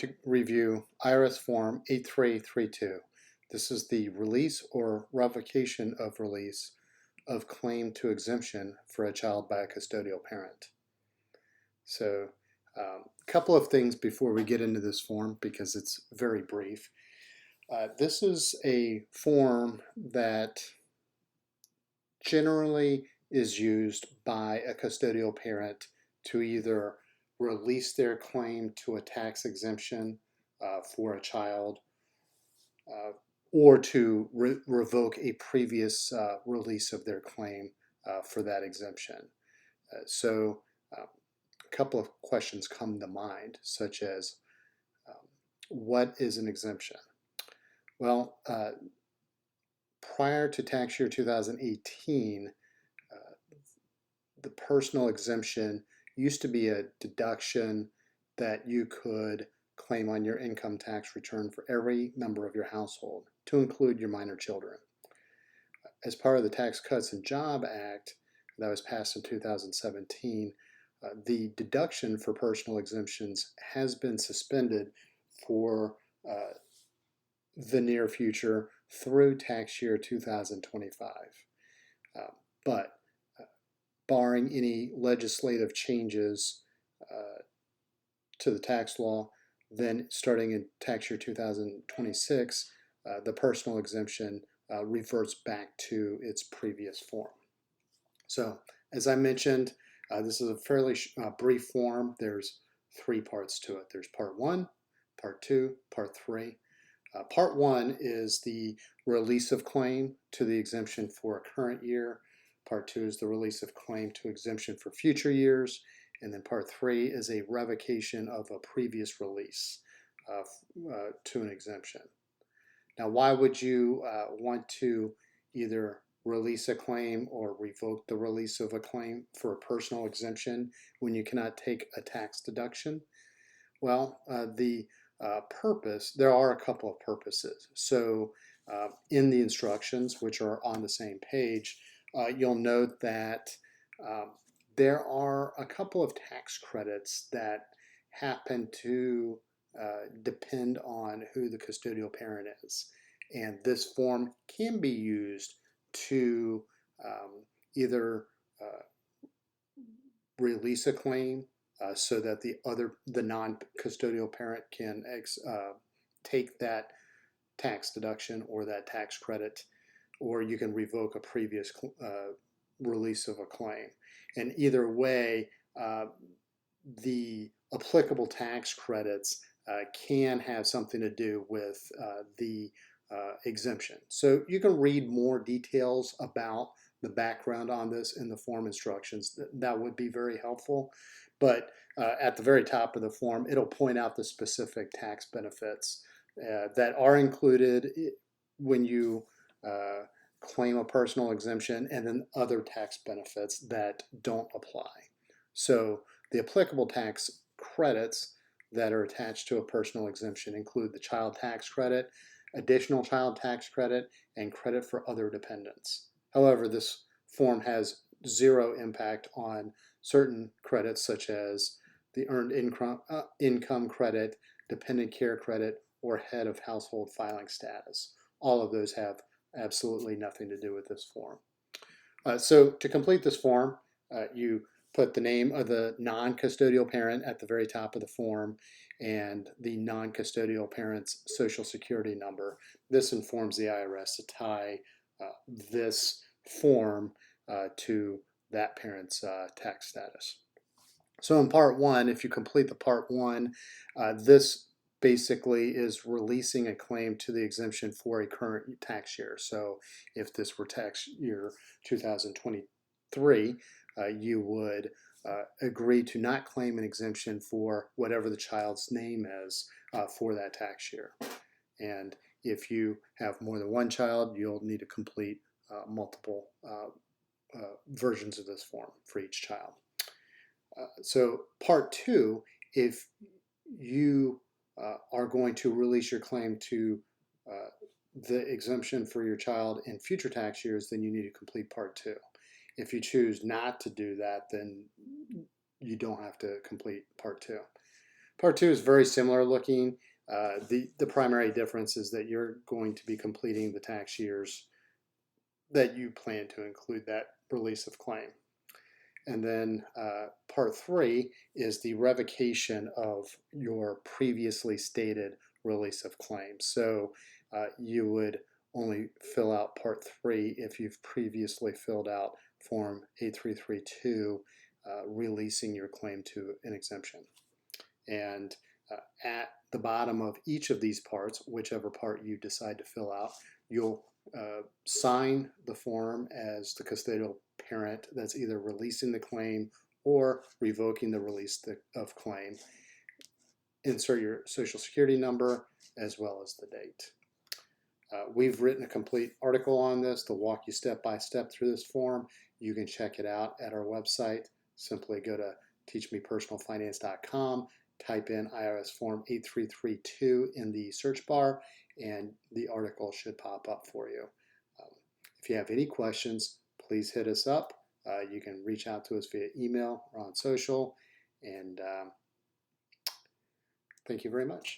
to review IRS Form 8332. This is the release or revocation of release of claim to exemption for a child by a custodial parent. So a couple of things before we get into this form because it's very brief. This is a form that generally is used by a custodial parent to either release their claim to a tax exemption for a child or to revoke a previous release of their claim for that exemption. So a couple of questions come to mind, such as what is an exemption? Well, prior to tax year 2018, the personal exemption used to be a deduction that you could claim on your income tax return for every member of your household, to include your minor children. As part of the Tax Cuts and Jobs Act that was passed in 2017, the deduction for personal exemptions has been suspended for the near future through tax year 2025. But barring any legislative changes to the tax law, then starting in tax year 2026, the personal exemption reverts back to its previous form. So, as I mentioned, this is a fairly brief form. There's three parts to it. There's part one, part two, part three. Part one is the release of claim to the exemption for a current year. Part two is the release of claim to exemption for future years. And then part three is a revocation of a previous release to an exemption. Now, why would you want to either release a claim or revoke the release of a claim for a personal exemption when you cannot take a tax deduction? Well, the purpose, there are a couple of purposes. So in the instructions, which are on the same page, you'll note that there are a couple of tax credits that happen to depend on who the custodial parent is. And this form can be used to either release a claim so that the non-custodial parent can take that tax deduction or that tax credit, or you can revoke a previous release of a claim. And either way, the applicable tax credits can have something to do with the exemption. So you can read more details about the background on this in the form instructions. That would be very helpful. But at the very top of the form, it'll point out the specific tax benefits that are included when you claim a personal exemption, and then other tax benefits that don't apply. So the applicable tax credits that are attached to a personal exemption include the child tax credit, additional child tax credit, and credit for other dependents. However, this form has zero impact on certain credits such as the earned income credit, dependent care credit, or head of household filing status. All of those have absolutely nothing to do with this form. So to complete this form, you put the name of the non-custodial parent at the very top of the form and the non-custodial parent's social security number. This informs the IRS to tie this form to that parent's tax status. So in part one, if you complete the part one, this basically is releasing a claim to the exemption for a current tax year. So if this were tax year 2023, you would agree to not claim an exemption for whatever the child's name is for that tax year. And if you have more than one child, you'll need to complete multiple versions of this form for each child. So part two, if you are going to release your claim to the exemption for your child in future tax years, then you need to complete part two. If you choose not to do that, then you don't have to complete part two. Part 2 is very similar looking. The primary difference is that you're going to be completing the tax years that you plan to include that release of claim. And then part 3 is the revocation of your previously stated release of claim. So you would only fill out part 3 if you've previously filled out form 8332 releasing your claim to an exemption. And at the bottom of each of these parts, whichever part you decide to fill out, you'll sign the form as the custodial parent that's either releasing the claim or revoking the release of claim. Insert your social security number as well as the date. We've written a complete article on this to walk you step by step through this form. You can check it out at our website. Simply go to teachmepersonalfinance.com, type in IRS Form 8332 in the search bar, and the article should pop up for you. If you have any questions, please hit us up. You can reach out to us via email or on social. And thank you very much.